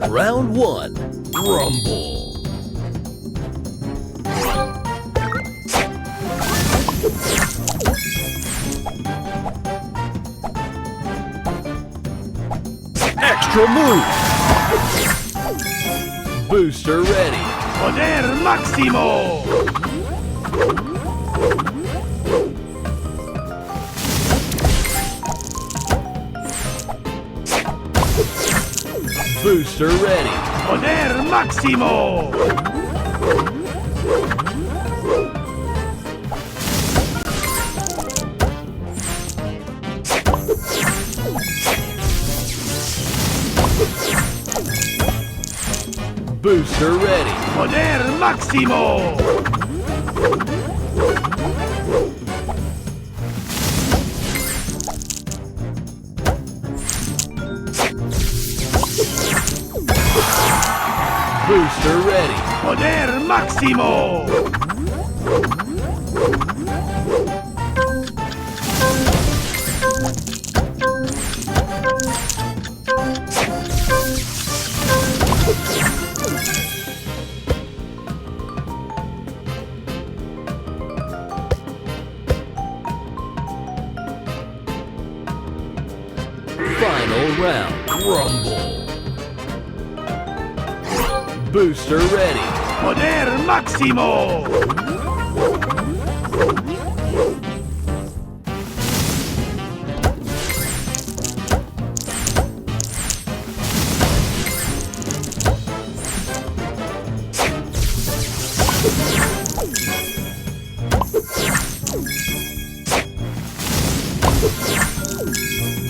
Round 1. Rumble. Extra move. Booster ready. Poder máximo. Booster ready. Poder máximo. Booster ready. Poder máximo. Booster ready. Poder máximo. Final round. Rumble. Booster ready. Poder máximo.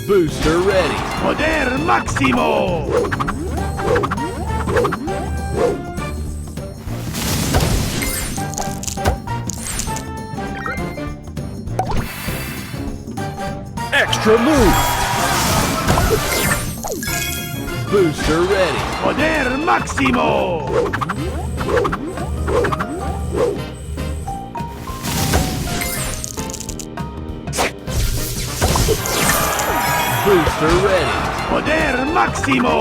Booster ready. Poder máximo. Extra move. Booster ready. Poder máximo. Booster ready. Poder máximo.